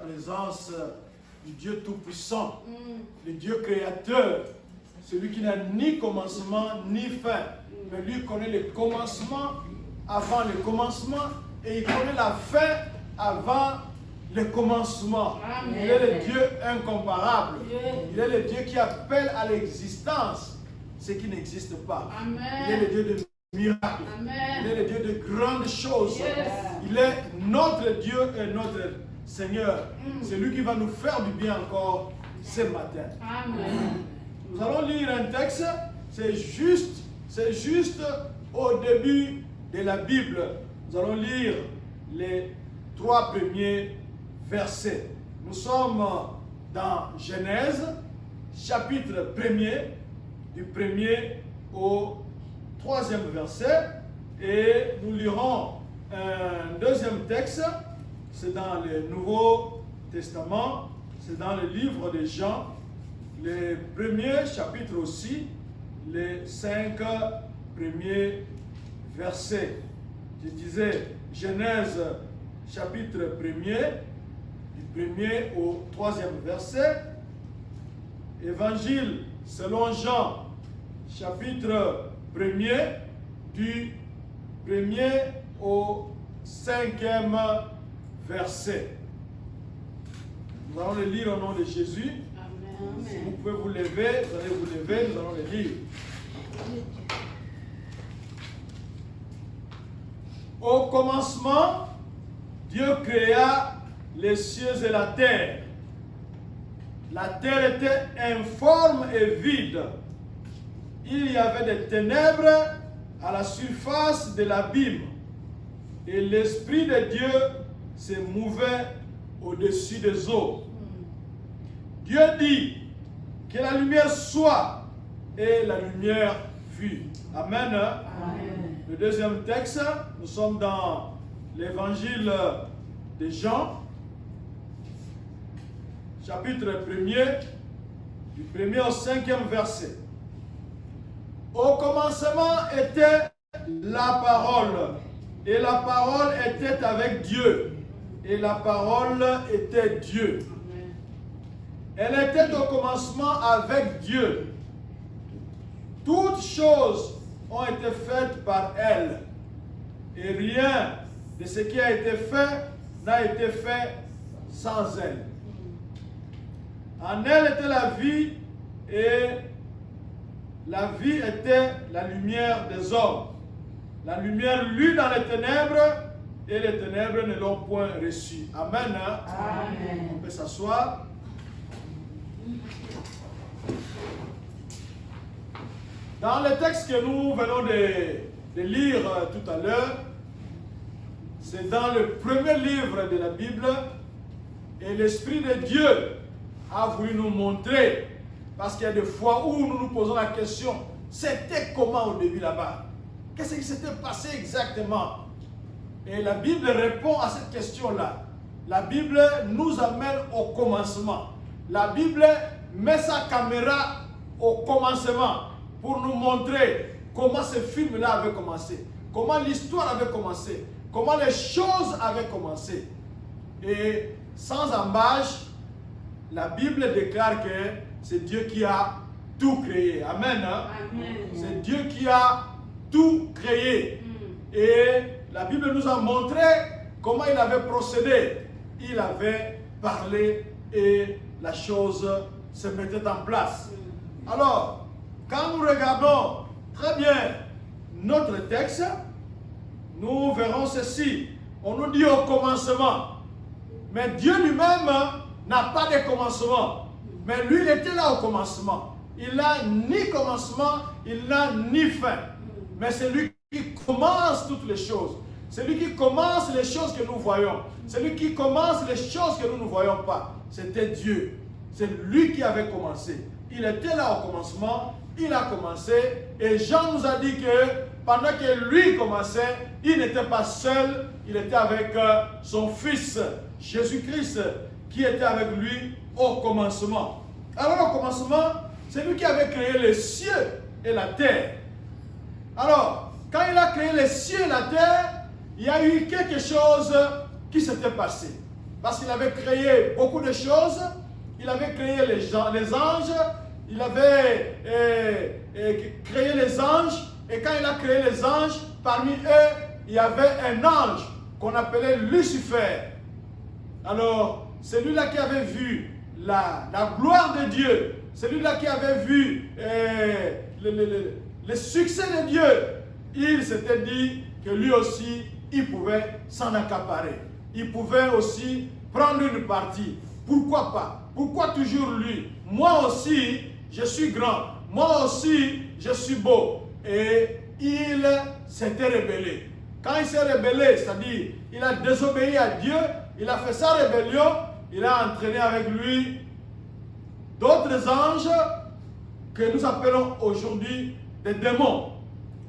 présence du Dieu Tout-Puissant, le Dieu Créateur, celui qui n'a ni commencement ni fin, mais lui connaît le commencement avant le commencement et il connaît la fin avant le commencement. Amen. Il est le Dieu incomparable. Il est le Dieu qui appelle à l'existence ce qui n'existe pas. Amen. Il est le Dieu de miracles. Amen. Il est le Dieu de grandes choses. Yes. Il est notre Dieu et notre Seigneur. C'est lui qui va nous faire du bien encore ce matin. Amen. Nous allons lire un texte. C'est juste au début de la Bible. Nous allons lire les 3 premiers versets. Nous sommes dans Genèse, chapitre 1er, du 1er au 3e verset. Et nous lirons un deuxième texte. C'est dans le Nouveau Testament. C'est dans le livre de Jean, le 1er chapitre aussi, les 5 premiers versets. Je disais Genèse chapitre 1er, du 1er au 3e verset. Évangile selon Jean, chapitre 1er, du 1er au 5e verset. Nous allons le lire au nom de Jésus. Amen. Si vous pouvez vous lever, vous allez vous lever, nous allons le lire. Au commencement, Dieu créa les cieux et la terre. La terre était informe et vide. Il y avait des ténèbres à la surface de l'abîme. Et l'Esprit de Dieu se mouvait au-dessus des eaux. Dieu dit que la lumière soit, et la lumière fut. Amen. Amen. Le deuxième texte, nous sommes dans l'évangile de Jean, chapitre 1er, du 1er au 5e verset. Au commencement était la parole, et la parole était avec Dieu, et la parole était Dieu. Elle était au commencement avec Dieu. Toutes choses ont été faites par elle, et rien de ce qui a été fait n'a été fait sans elle. En elle était la vie, et la vie était la lumière des hommes. La lumière lut dans les ténèbres, et les ténèbres ne l'ont point reçue. Amen. Amen. On peut s'asseoir. Dans le texte que nous venons de lire tout à l'heure, c'est dans le premier livre de la Bible, et l'Esprit de Dieu a voulu nous montrer, parce qu'il y a des fois où nous nous posons la question, c'était comment au début là-bas? Qu'est-ce qui s'était passé exactement? Et la Bible répond à cette question-là. La Bible nous amène au commencement. La Bible met sa caméra au commencement pour nous montrer comment ce film-là avait commencé, comment l'histoire avait commencé, comment les choses avaient commencé. Et sans embâche, la Bible déclare que c'est Dieu qui a tout créé. Amen. Amen. C'est Dieu qui a tout créé. Et la Bible nous a montré comment il avait procédé. Il avait parlé et la chose se mettait en place. Alors, quand nous regardons très bien notre texte, nous verrons ceci. On nous dit au commencement. Mais Dieu lui-même n'a pas de commencement. Mais lui, il était là au commencement. Il n'a ni commencement, il n'a ni fin. Mais c'est lui qui commence toutes les choses. C'est lui qui commence les choses que nous voyons. C'est lui qui commence les choses que nous ne voyons pas. C'était Dieu. C'est lui qui avait commencé. Il était là au commencement. Il a commencé. Et Jean nous a dit que pendant que lui commençait, il n'était pas seul. Il était avec son fils, Jésus-Christ, qui était avec lui au commencement. Alors au commencement, c'est lui qui avait créé les cieux et la terre. Alors, quand il a créé les cieux et la terre, il y a eu quelque chose qui s'était passé. parce qu'il avait créé beaucoup de choses. Il avait créé les anges, il avait créé les anges, et quand il a créé les anges, parmi eux, il y avait un ange qu'on appelait Lucifer. Alors, celui-là qui avait vu la gloire de Dieu, celui-là qui avait vu le succès de Dieu, il s'était dit que lui aussi, il pouvait s'en accaparer. Il pouvait aussi prendre une partie. Pourquoi pas? Pourquoi toujours lui? Moi aussi, je suis grand. Moi aussi, je suis beau. Et il s'était rébellé. Quand il s'est rébellé, c'est-à-dire, il a désobéi à Dieu, il a fait sa rébellion, il a entraîné avec lui d'autres anges que nous appelons aujourd'hui des démons.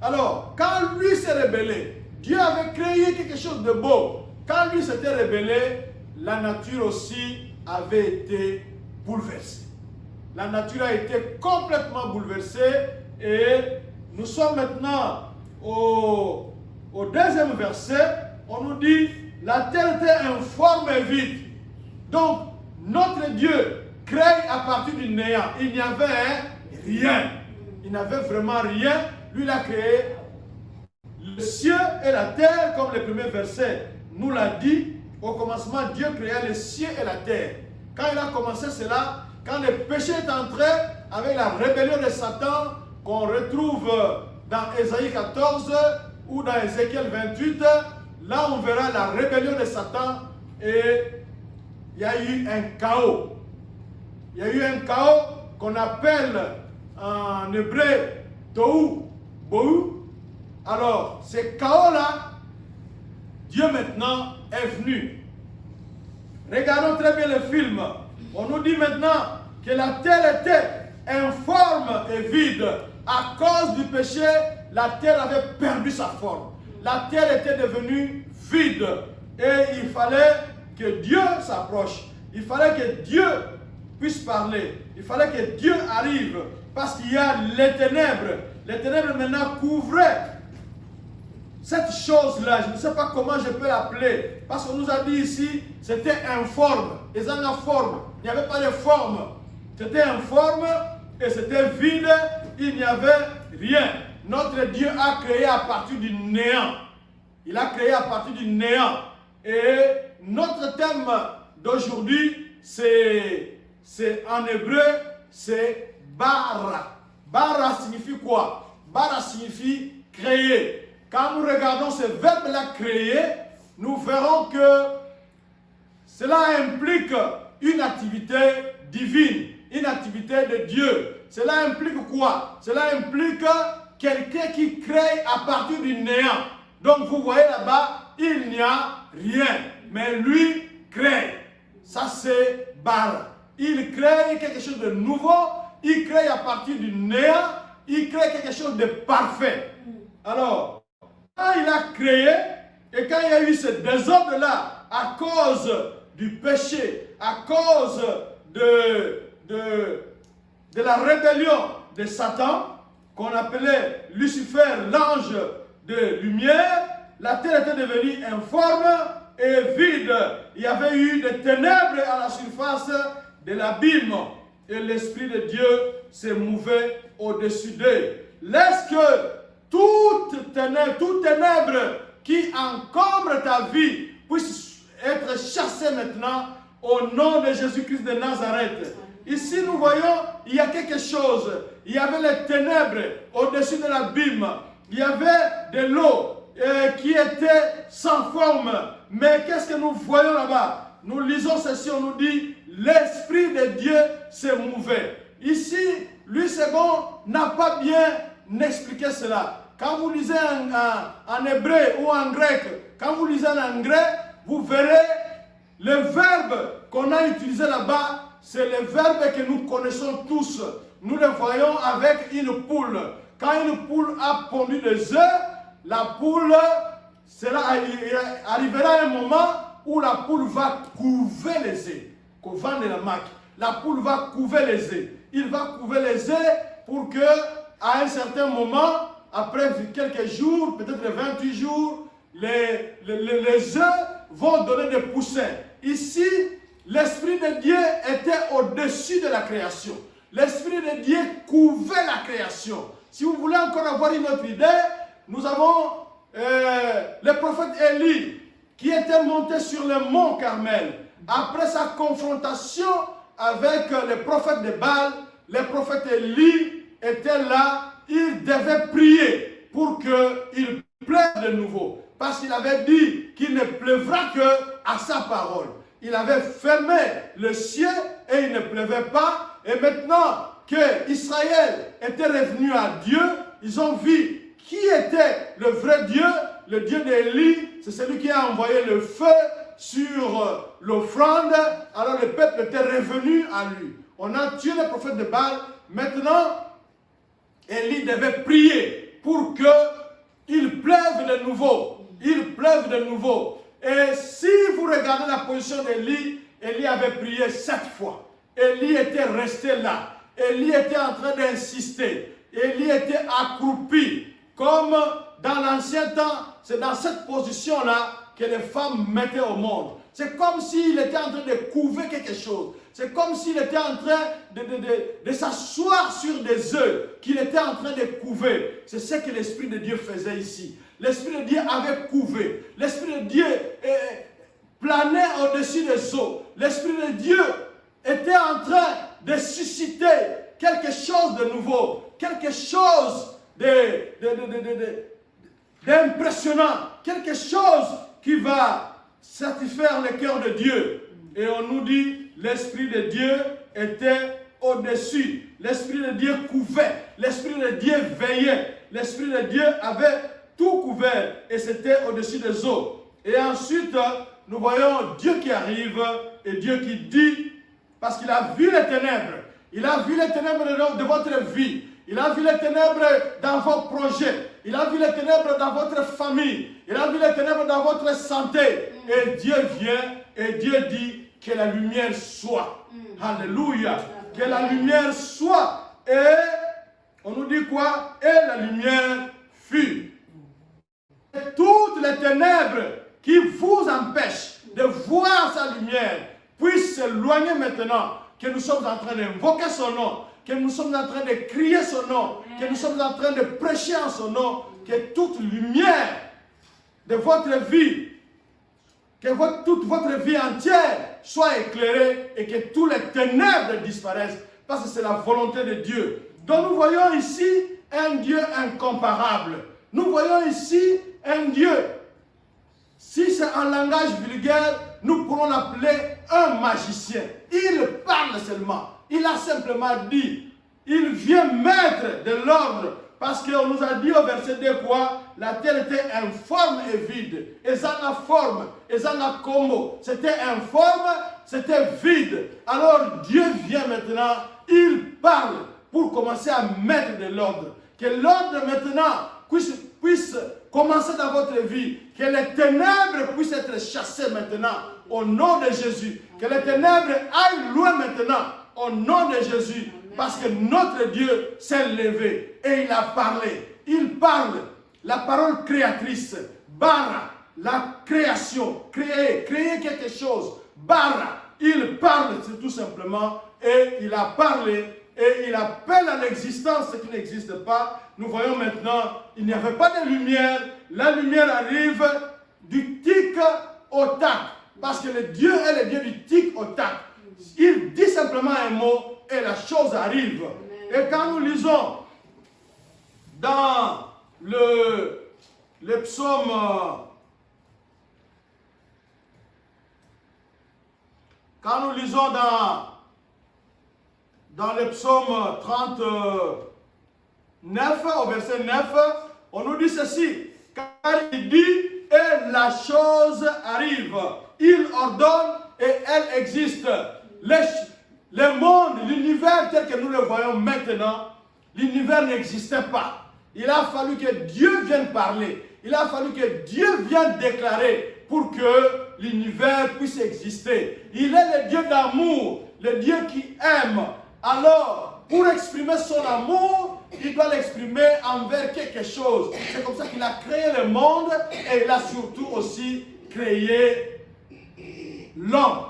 Alors, quand lui s'est rébellé, Dieu avait créé quelque chose de beau. Quand lui s'était rébellé, la nature aussi avait été bouleversée. La nature a été complètement bouleversée et nous sommes maintenant au deuxième verset. On nous dit, la terre était informe et vide. Donc, notre Dieu crée à partir du néant. Il n'y avait rien. Il n'avait vraiment rien. Lui, il a créé le ciel et la terre, comme le premier verset nous l'a dit. Au commencement, Dieu créa le ciel et la terre. Quand il a commencé cela, quand le péché est entré, avec la rébellion de Satan, qu'on retrouve dans Ésaïe 14 ou dans Ézéchiel 28, là on verra la rébellion de Satan et il y a eu un chaos. Il y a eu un chaos qu'on appelle en hébreu Tohu Bohu. Alors, ce chaos-là, Dieu maintenant est venu. Regardons très bien le film. On nous dit maintenant que la terre était informe et vide. À cause du péché, la terre avait perdu sa forme. La terre était devenue vide. Et il fallait que Dieu s'approche. Il fallait que Dieu puisse parler. Il fallait que Dieu arrive. Parce qu'il y a les ténèbres. Les ténèbres maintenant couvraient cette chose-là. Je ne sais pas comment je peux l'appeler. Parce qu'on nous a dit ici, c'était informe. Ils en ont forme. Il n'y avait pas de forme. C'était informe et c'était vide. Il n'y avait rien. Notre Dieu a créé à partir du néant. Il a créé à partir du néant. Et notre thème d'aujourd'hui, c'est en hébreu, c'est bara. Bara signifie quoi? Bara signifie créer. Quand nous regardons ce verbe-là, créer, nous verrons que cela implique une activité divine, une activité de Dieu. Cela implique quoi? Cela implique quelqu'un qui crée à partir du néant. Donc vous voyez là-bas, il n'y a rien, mais lui crée. Ça c'est Bar. Il crée quelque chose de nouveau, il crée à partir du néant, il crée quelque chose de parfait. Alors, quand il a créé, et quand il y a eu ce désordre-là, à cause du péché, à cause de la rébellion de Satan, qu'on appelait Lucifer, l'ange de lumière, la terre était devenue informe et vide. Il y avait eu des ténèbres à la surface de l'abîme. Et l'Esprit de Dieu se mouvait au-dessus d'eux. Laisse que toute ténèbre qui encombre ta vie puisse être chassée maintenant au nom de Jésus-Christ de Nazareth. Ici, nous voyons, il y a quelque chose. Il y avait les ténèbres au-dessus de l'abîme. Il y avait de l'eau qui était sans forme. Mais qu'est-ce que nous voyons là-bas? Nous lisons ceci, on nous dit, l'Esprit de Dieu s'est mouvé. Ici, lui, c'est bon, n'a pas bien expliqué cela. Quand vous lisez en hébreu ou en grec, quand vous lisez en anglais, vous verrez le verbe qu'on a utilisé là-bas, c'est le verbe que nous connaissons tous. Nous le voyons avec une poule. Quand une poule a pondu des œufs, la poule, il arrivera un moment où la poule va couver les œufs. Qu'on vend de la marque. La poule va couver les œufs. Il va couver les œufs pour que, à un certain moment, après quelques jours, peut-être 28 jours, les œufs vont donner des poussins. ici, l'Esprit de Dieu était au-dessus de la création. L'Esprit de Dieu couvait la création. Si vous voulez encore avoir une autre idée, nous avons le prophète Élie qui était monté sur le mont Carmel. Après sa confrontation avec les prophètes de Baal, le prophète Élie était là, il devait prier pour qu'il pleuve de nouveau. Parce qu'il avait dit qu'il ne pleuvra que à sa parole. Il avait fermé le ciel et il ne pleuvait pas. Et maintenant que Israël était revenu à Dieu, ils ont vu qui était le vrai Dieu. Le Dieu d'Élie, c'est celui qui a envoyé le feu sur l'offrande. Alors le peuple était revenu à lui. On a tué le prophète de Baal. Maintenant, Élie devait prier pour qu'il pleuve de nouveau. Il pleuve de nouveau. Et si vous regardez la position d'Élie, Élie avait prié 7 fois. Élie était resté là. Élie était en train d'insister. Élie était accroupi. Comme dans l'ancien temps, c'est dans cette position-là que les femmes mettaient au monde. C'est comme s'il était en train de couver quelque chose. C'est comme s'il était en train de s'asseoir sur des œufs qu'il était en train de couver. C'est ce que l'Esprit de Dieu faisait ici. L'Esprit de Dieu avait couvé. L'Esprit de Dieu planait au-dessus des eaux. L'Esprit de Dieu était en train de susciter quelque chose de nouveau, quelque chose d'impressionnant, quelque chose qui va satisfaire le cœur de Dieu. Et on nous dit, l'Esprit de Dieu était au-dessus. L'Esprit de Dieu couvait. L'Esprit de Dieu veillait. L'Esprit de Dieu avait tout couvert et c'était au-dessus des eaux. Et ensuite, nous voyons Dieu qui arrive et Dieu qui dit, parce qu'il a vu les ténèbres. Il a vu les ténèbres de votre vie. Il a vu les ténèbres dans vos projets. Il a vu les ténèbres dans votre famille. Il a vu les ténèbres dans votre santé. Et Dieu vient et Dieu dit que la lumière soit. Alléluia. Que la lumière soit. Et on nous dit quoi? Et la lumière fut. Et toutes les ténèbres qui vous empêchent de voir sa lumière puissent s'éloigner maintenant. Que nous sommes en train d'invoquer son nom, que nous sommes en train de crier son nom, que nous sommes en train de prêcher en son nom, que toute lumière de votre vie, que toute votre vie entière soit éclairée et que tous les ténèbres disparaissent, parce que c'est la volonté de Dieu. Donc nous voyons ici un Dieu incomparable. Nous voyons ici un Dieu. Si c'est un langage vulgaire, nous pourrons l'appeler un magicien. Il parle seulement. Il a simplement dit. Il vient mettre de l'ordre. Parce qu'on nous a dit au verset 2 quoi? La terre était informe et vide. Et ça a forme. Et ça a combo. C'était informe, c'était vide. Alors Dieu vient maintenant. Il parle pour commencer à mettre de l'ordre. Que l'ordre maintenant puisse commencer dans votre vie. Que les ténèbres puissent être chassées maintenant au nom de Jésus. Que les ténèbres aillent loin maintenant au nom de Jésus. Parce que notre Dieu s'est levé et il a parlé. Il parle. La parole créatrice. Bara. La création. Créer quelque chose. Bara. Il parle, c'est tout simplement. Et il a parlé. Et il appelle à l'existence ce qui n'existe pas. Nous voyons maintenant, il n'y avait pas de lumière. La lumière arrive du tic au tac. Parce que le Dieu est le Dieu du tic au tac. Il dit simplement un mot et la chose arrive. Et quand nous lisons dans le psaume, quand nous lisons dans le psaume 39, au verset 9, on nous dit ceci, car il dit, et la chose arrive. Il ordonne et elle existe. Le monde, l'univers tel que nous le voyons maintenant, l'univers n'existait pas. Il a fallu que Dieu vienne parler. Il a fallu que Dieu vienne déclarer pour que l'univers puisse exister. Il est le Dieu d'amour, le Dieu qui aime. Alors, pour exprimer son amour, il doit l'exprimer envers quelque chose. C'est comme ça qu'il a créé le monde et il a surtout aussi créé l'homme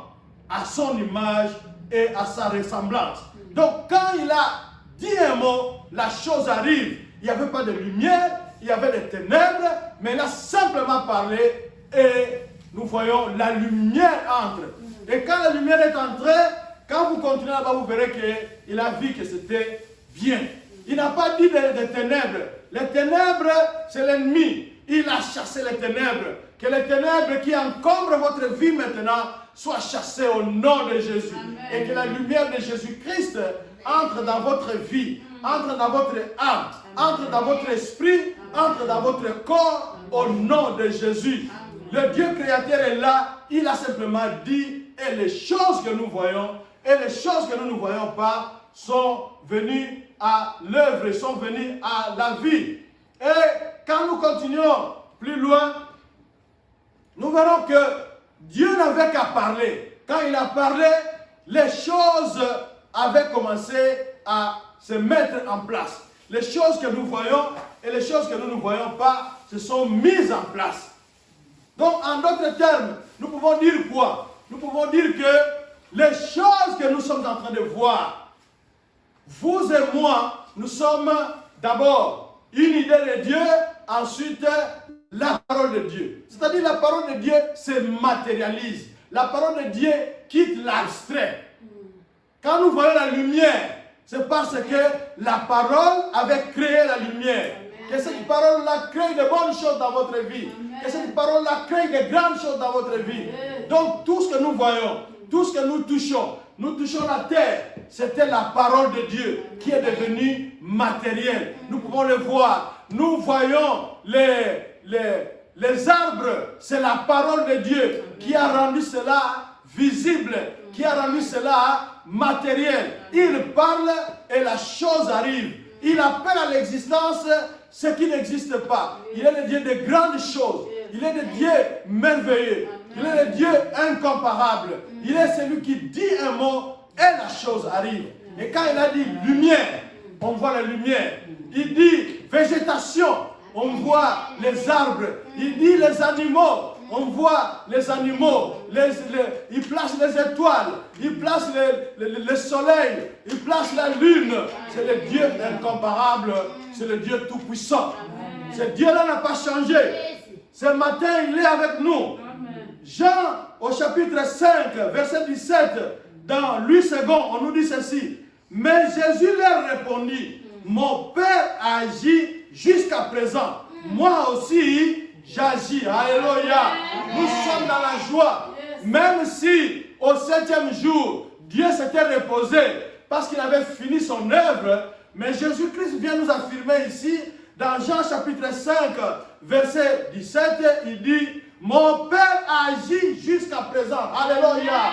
à son image et à sa ressemblance. Donc quand il a dit un mot, la chose arrive. Il n'y avait pas de lumière, il y avait des ténèbres, mais il a simplement parlé et nous voyons la lumière entre. Et quand la lumière est entrée, quand vous continuez là-bas, vous verrez qu'il a vu que c'était bien. Il n'a pas dit des ténèbres. Les ténèbres, c'est l'ennemi. Il a chassé les ténèbres. Que les ténèbres qui encombrent votre vie maintenant soient chassées au nom de Jésus. Amen. Et que la lumière de Jésus-Christ entre dans votre vie, entre dans votre âme, entre dans votre esprit, entre dans votre corps, au nom de Jésus. Le Dieu créateur est là, il a simplement dit, et les choses que nous voyons, et les choses que nous ne voyons pas, sont venues à l'œuvre, sont venues à la vie. Et quand nous continuons plus loin, nous verrons que Dieu n'avait qu'à parler. Quand il a parlé, les choses avaient commencé à se mettre en place. Les choses que nous voyons et les choses que nous ne voyons pas se sont mises en place. Donc, en d'autres termes, nous pouvons dire quoi? Nous pouvons dire que les choses que nous sommes en train de voir, vous et moi, nous sommes d'abord une idée de Dieu, ensuite la parole de Dieu. C'est-à-dire la parole de Dieu se matérialise. La parole de Dieu quitte l'abstrait. Quand nous voyons la lumière, c'est parce que la parole avait créé la lumière. Que cette parole-là crée de bonnes choses dans votre vie. Que cette parole-là crée de grandes choses dans votre vie. Donc tout ce que nous voyons, tout ce que nous touchons la terre, c'était la parole de Dieu qui est devenue matérielle. Nous pouvons le voir. Nous voyons les arbres, c'est la parole de Dieu qui a rendu cela visible, qui a rendu cela matériel. Il parle et la chose arrive. Il appelle à l'existence ce qui n'existe pas. Il est le Dieu de grandes choses. Il est le Dieu merveilleux. Il est le Dieu incomparable. Il est celui qui dit un mot et la chose arrive. Et quand il a dit lumière, on voit la lumière. Il dit végétation, on voit les arbres. Il dit les animaux, on voit les animaux. Il place les étoiles, il place le soleil, il place la lune. C'est le Dieu incomparable, c'est le Dieu tout-puissant. Ce Dieu-là n'a pas changé. Ce matin, il est avec nous. Jean, au chapitre 5, verset 17, dans Louis II, on nous dit ceci. Mais Jésus leur répondit, mon Père agit jusqu'à présent. Moi aussi, j'agis. Alléluia. Nous sommes dans la joie. Même si au 7e jour, Dieu s'était reposé parce qu'il avait fini son œuvre, mais Jésus-Christ vient nous affirmer ici, dans Jean chapitre 5, verset 17, il dit, mon Père agit jusqu'à présent. Alléluia.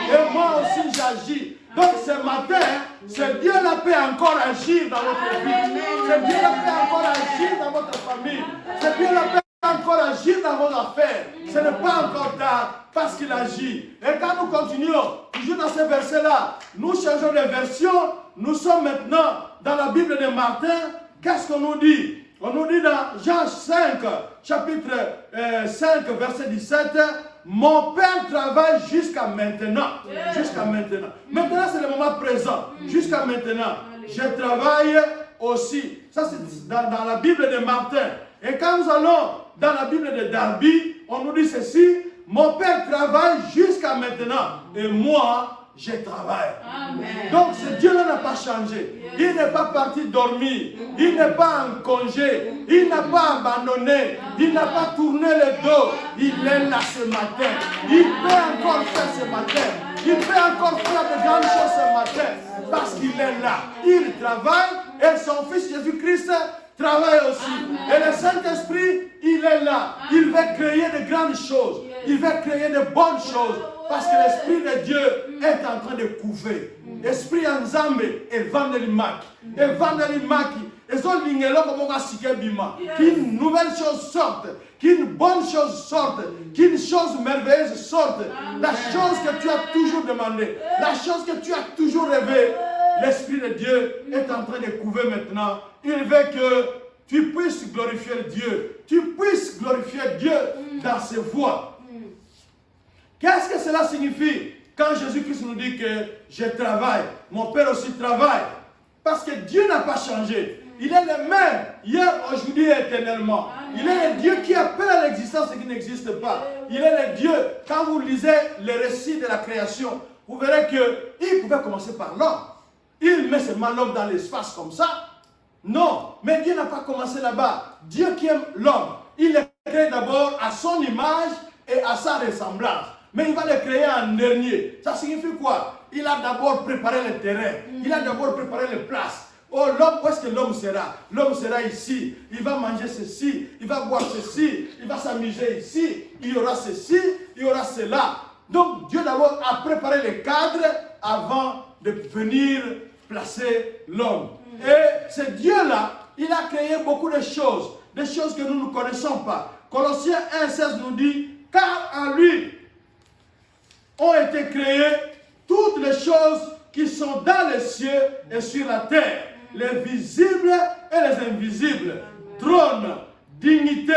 Et moi aussi j'agis. Donc ce matin, ce Dieu-là peut encore agir dans votre vie. Ce Dieu-là peut encore agir dans votre famille. Ce Dieu-là peut encore agir dans vos affaires. Ce n'est pas encore tard parce qu'il agit. Et quand nous continuons, toujours dans ce verset-là, nous changeons de version. Nous sommes maintenant dans la Bible de Martin. Qu'est-ce qu'on nous dit? On nous dit dans Jean 5, chapitre 5, verset 17, mon Père travaille jusqu'à maintenant. Jusqu'à maintenant. Maintenant, c'est le moment présent. Jusqu'à maintenant. Je travaille aussi. Ça, c'est dans la Bible de Martin. Et quand nous allons dans la Bible de Darby, on nous dit ceci, mon Père travaille jusqu'à maintenant. Et moi, je travaille. Amen. Donc ce Dieu-là n'a pas changé. Il n'est pas parti dormir. Il n'est pas en congé. Il n'a pas abandonné. Il n'a pas tourné le dos. Il est là ce matin. Il peut encore faire ce matin. Il peut encore faire de grandes choses ce matin. Parce qu'il est là. Il travaille et son Fils Jésus-Christ travaille aussi. Amen. Et le Saint-Esprit, il est là. Il veut créer de grandes choses. Il veut créer de bonnes choses. Parce que l'Esprit de Dieu est en train de couver. Esprit Nzambe et Vandelimaki. Et Vandelimaki. Et son lingelo comme on a siké bima. Qu'une nouvelle chose sorte. Qu'une bonne chose sorte. Qu'une chose merveilleuse sorte. La chose que tu as toujours demandé. La chose que tu as toujours rêvé. L'Esprit de Dieu est en train de couver maintenant. Il veut que tu puisses glorifier Dieu. Tu puisses glorifier Dieu dans ses voies. Qu'est-ce que cela signifie quand Jésus-Christ nous dit que je travaille, mon Père aussi travaille? Parce que Dieu n'a pas changé. Il est le même, hier, aujourd'hui et éternellement. Il est le Dieu qui appelle à l'existence ce qui n'existe pas. Il est le Dieu. Quand vous lisez les récits de la création, vous verrez qu'il pouvait commencer par l'homme. Il met seulement l'homme dans l'espace comme ça. Non, mais Dieu n'a pas commencé là-bas. Dieu qui aime l'homme, il le crée d'abord à son image et à sa ressemblance. Mais il va le créer en dernier. Ça signifie quoi? Il a d'abord préparé le terrain. Il a d'abord préparé les places. Oh, l'homme, où est-ce que l'homme sera? L'homme sera ici. Il va manger ceci. Il va boire ceci. Il va s'amuser ici. Il y aura ceci. Il y aura cela. Donc, Dieu d'abord a préparé les cadres avant de venir placer l'homme. Et ce Dieu-là, il a créé beaucoup de choses. Des choses que nous ne connaissons pas. Colossiens 1,16 nous dit, car en lui ont été créées toutes les choses qui sont dans les cieux et sur la terre, les visibles et les invisibles, trône, dignité,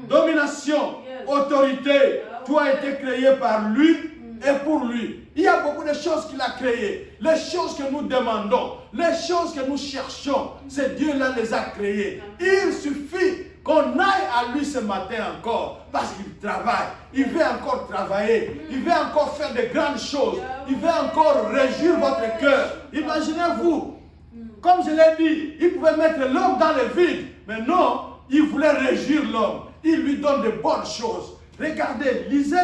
domination, autorité, tout a été créé par lui et pour lui. Il y a beaucoup de choses qu'il a créées, les choses que nous demandons, les choses que nous cherchons, c'est Dieu-là les a créées. Il suffit qu'on aille à lui ce matin encore, parce qu'il travaille, il veut encore travailler, il veut encore faire de grandes choses, il veut encore réjouir votre cœur. Imaginez-vous, comme je l'ai dit, il pouvait mettre l'homme dans le vide, mais non, il voulait réjouir l'homme, il lui donne de bonnes choses. Regardez, lisez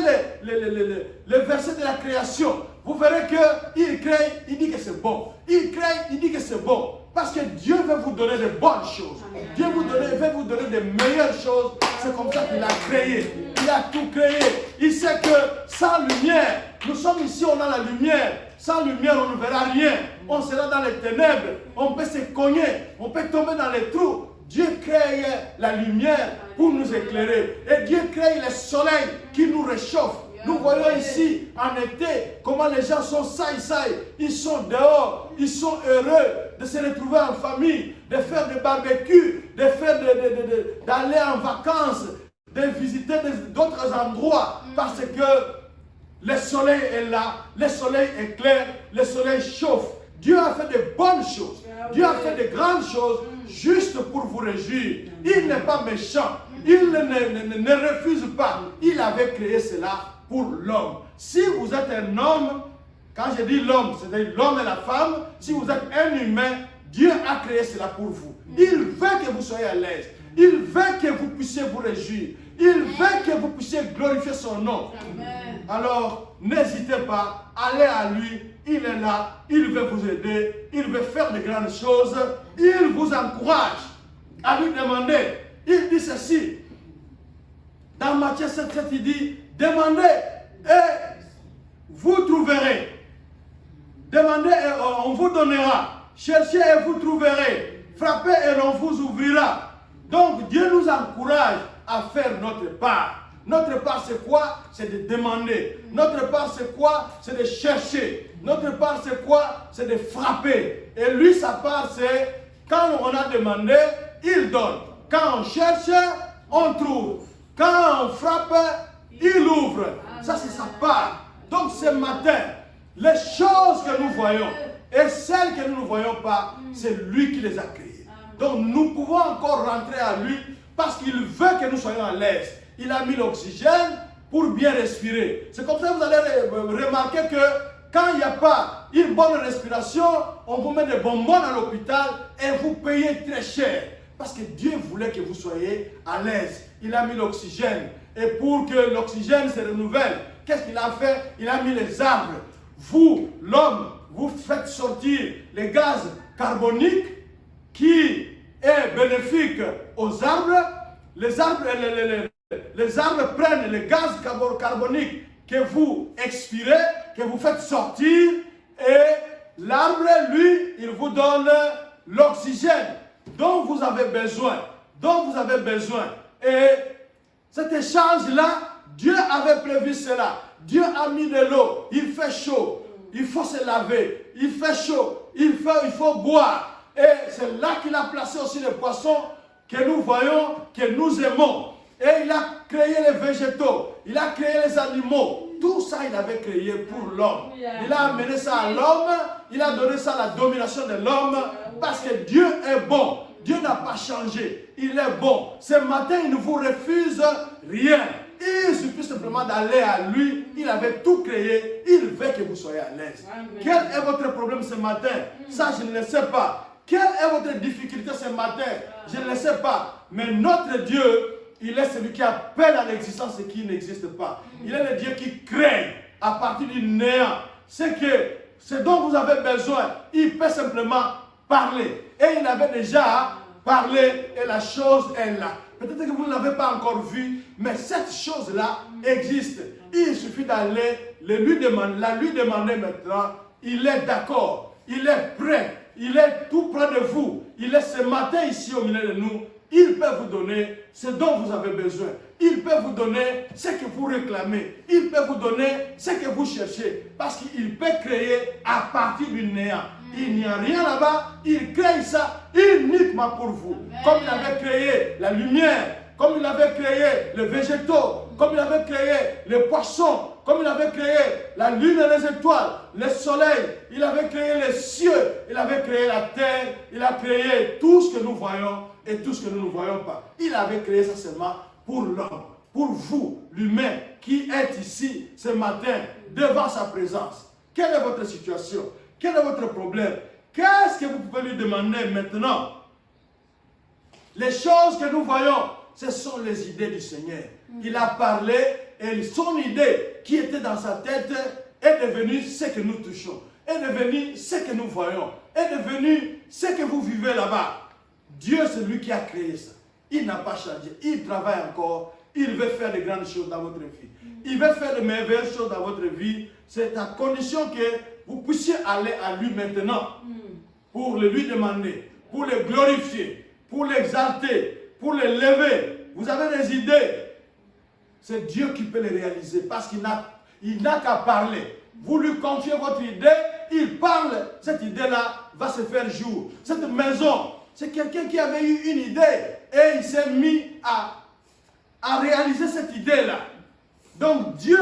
les versets de la création, vous verrez qu'il crée, il dit que c'est bon, il crée, il dit que c'est bon. Parce que Dieu veut vous donner de bonnes choses. Dieu veut vous donner de meilleures choses. C'est comme ça qu'il a créé. Il a tout créé. Il sait que sans lumière, nous sommes ici, on a la lumière. Sans lumière, on ne verra rien. On sera dans les ténèbres. On peut se cogner. On peut tomber dans les trous. Dieu crée la lumière pour nous éclairer. Et Dieu crée le soleil qui nous réchauffe. Nous voyons ici, en été, comment les gens sont saï-saï. Ils sont dehors, ils sont heureux de se retrouver en famille, de faire des barbecues, d'aller en vacances, de visiter d'autres endroits. Parce que le soleil est là, le soleil est clair, le soleil chauffe. Dieu a fait de bonnes choses. Dieu a fait de grandes choses juste pour vous réjouir. Il n'est pas méchant. Il ne refuse pas. Il avait créé cela pour l'homme. Si vous êtes un homme, quand je dis l'homme, c'est-à-dire l'homme et la femme, si vous êtes un humain, Dieu a créé cela pour vous. Il veut que vous soyez à l'aise. Il veut que vous puissiez vous réjouir. Il veut que vous puissiez glorifier son nom. Alors, n'hésitez pas, allez à lui. Il est là, il veut vous aider, il veut faire de grandes choses. Il vous encourage à lui demander. Il dit ceci. Dans Matthieu 7,7, il dit, demandez et vous trouverez. Demandez et on vous donnera. Cherchez et vous trouverez. Frappez et on vous ouvrira. Donc Dieu nous encourage à faire notre part. Notre part c'est quoi? C'est de demander. Notre part c'est quoi? C'est de chercher. Notre part c'est quoi? C'est de frapper. Et lui sa part c'est quand on a demandé, il donne. Quand on cherche, on trouve. Quand on frappe, il ouvre. Ça, c'est sa part. Donc, ce matin, les choses que nous voyons et celles que nous ne voyons pas, c'est lui qui les a créées. Donc, nous pouvons encore rentrer à lui parce qu'il veut que nous soyons à l'aise. Il a mis l'oxygène pour bien respirer. C'est comme ça que vous allez remarquer que quand il n'y a pas une bonne respiration, on vous met des bonbons à l'hôpital et vous payez très cher. Parce que Dieu voulait que vous soyez à l'aise. Il a mis l'oxygène. Et pour que l'oxygène se renouvelle, qu'est-ce qu'il a fait? Il a mis les arbres. Vous, l'homme, vous faites sortir les gaz carboniques qui est bénéfique aux arbres. Les arbres prennent les gaz carboniques que vous expirez, que vous faites sortir. Et l'arbre, lui, il vous donne l'oxygène dont vous avez besoin. Et cet échange-là, Dieu avait prévu cela. Dieu a mis de l'eau. Il fait chaud. Il faut se laver. Il fait chaud. Il faut boire. Et c'est là qu'il a placé aussi les poissons que nous voyons, que nous aimons. Et il a créé les végétaux. Il a créé les animaux. Tout ça, il avait créé pour l'homme. Il a amené ça à l'homme. Il a donné ça à la domination de l'homme. Parce que Dieu est bon. Dieu n'a pas changé. Il est bon. Ce matin, il ne vous refuse rien. Il suffit simplement d'aller à lui. Il avait tout créé. Il veut que vous soyez à l'aise. Quel est votre problème ce matin? Ça, je ne le sais pas. Quelle est votre difficulté ce matin? Je ne le sais pas. Mais notre Dieu, il est celui qui appelle à l'existence ce qui n'existe pas. Il est le Dieu qui crée à partir du néant. Ce dont vous avez besoin, il peut simplement parler. Et il avait déjà parlé et la chose est là. Peut-être que vous ne l'avez pas encore vue, mais cette chose-là existe. Il suffit d'aller la lui demander maintenant. Il est d'accord, il est prêt, il est tout près de vous. Il est ce matin ici au milieu de nous. Il peut vous donner ce dont vous avez besoin. Il peut vous donner ce que vous réclamez. Il peut vous donner ce que vous cherchez. Parce qu'il peut créer à partir du néant. Il n'y a rien là-bas. Il crée ça uniquement pour vous. Comme il avait créé la lumière, comme il avait créé les végétaux, comme il avait créé les poissons, comme il avait créé la lune et les étoiles, le soleil, il avait créé les cieux, il avait créé la terre, il a créé tout ce que nous voyons et tout ce que nous ne voyons pas. Il avait créé ça seulement pour l'homme, pour vous, l'humain, qui est ici ce matin, devant sa présence. Quelle est votre situation? Quel est votre problème? Qu'est-ce que vous pouvez lui demander maintenant? Les choses que nous voyons, ce sont les idées du Seigneur. Il a parlé et son idée qui était dans sa tête est devenue ce que nous touchons, est devenue ce que nous voyons, est devenue ce que vous vivez là-bas. Dieu, c'est lui qui a créé ça. Il n'a pas changé. Il travaille encore. Il veut faire de grandes choses dans votre vie. Il veut faire de merveilleuses choses dans votre vie. C'est à condition que vous puissiez aller à lui maintenant pour le lui demander, pour le glorifier, pour l'exalter, pour le lever. Vous avez des idées. C'est Dieu qui peut les réaliser parce qu'il n'a qu'à parler. Vous lui confiez votre idée, il parle, cette idée-là va se faire jour. Cette maison, c'est quelqu'un qui avait eu une idée et il s'est mis à réaliser cette idée-là. Donc Dieu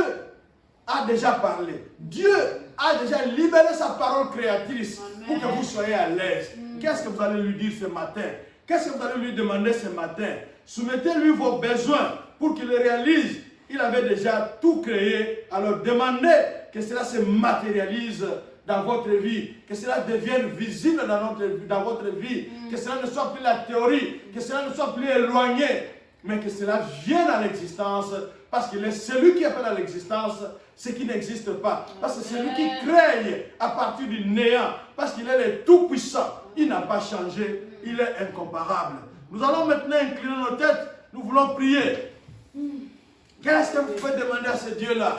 a déjà parlé. Dieu a déjà libéré sa parole créatrice pour que vous soyez à l'aise. Qu'est-ce que vous allez lui dire ce matin? Qu'est-ce que vous allez lui demander ce matin? Soumettez-lui vos besoins pour qu'il les réalise. Il avait déjà tout créé. Alors demandez que cela se matérialise dans votre vie, que cela devienne visible dans votre vie, que cela ne soit plus la théorie, que cela ne soit plus éloigné, mais que cela vienne à l'existence, parce qu'il est celui qui appelle à l'existence ce qui n'existe pas, parce que c'est lui qui crée à partir du néant, parce qu'il est le tout-puissant, il n'a pas changé, il est incomparable. Nous allons maintenant incliner nos têtes, nous voulons prier. Qu'est-ce que vous pouvez demander à ce Dieu-là?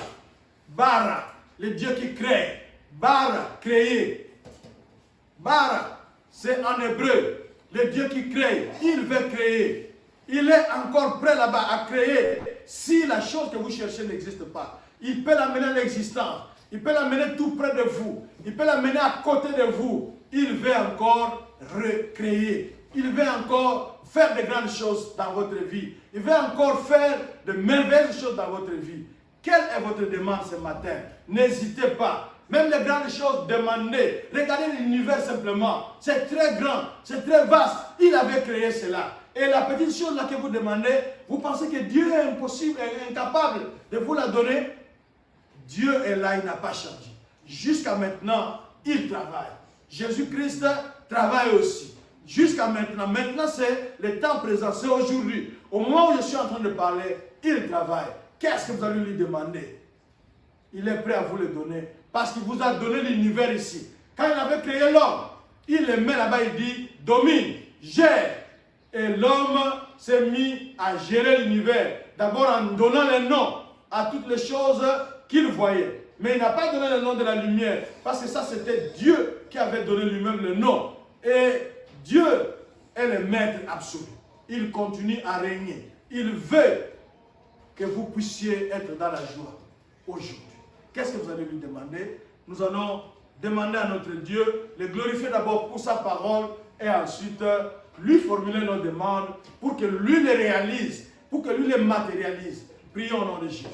Bara, le Dieu qui crée. Bara, créer. Bara, c'est en hébreu, le Dieu qui crée. Il veut créer. Il est encore prêt là-bas à créer. Si la chose que vous cherchez n'existe pas, il peut l'amener à l'existence. Il peut l'amener tout près de vous. Il peut l'amener à côté de vous. Il veut encore recréer. Il veut encore faire de grandes choses dans votre vie. Il veut encore faire de merveilleuses choses dans votre vie. Quelle est votre demande ce matin? N'hésitez pas. Même les grandes choses, demandez. Regardez l'univers simplement. C'est très grand, c'est très vaste. Il avait créé cela. Et la petite chose là que vous demandez, vous pensez que Dieu est impossible, est incapable de vous la donner? Dieu est là, il n'a pas changé. Jusqu'à maintenant, il travaille. Jésus-Christ travaille aussi. Jusqu'à maintenant. Maintenant, c'est le temps présent, c'est aujourd'hui. Au moment où je suis en train de parler, il travaille. Qu'est-ce que vous allez lui demander? Il est prêt à vous le donner. Parce qu'il vous a donné l'univers ici. Quand il avait créé l'homme, il le met là-bas, il dit, domine, gère. Et l'homme s'est mis à gérer l'univers. D'abord en donnant les noms à toutes les choses qu'il voyait. Mais il n'a pas donné le nom de la lumière. Parce que ça, c'était Dieu qui avait donné lui-même le nom. Et Dieu est le maître absolu. Il continue à régner. Il veut que vous puissiez être dans la joie aujourd'hui. Qu'est-ce que vous allez lui demander? Nous allons demander à notre Dieu, le glorifier d'abord pour sa parole et ensuite lui formuler nos demandes pour que lui les réalise, pour que lui les matérialise. Prions au nom de Jésus.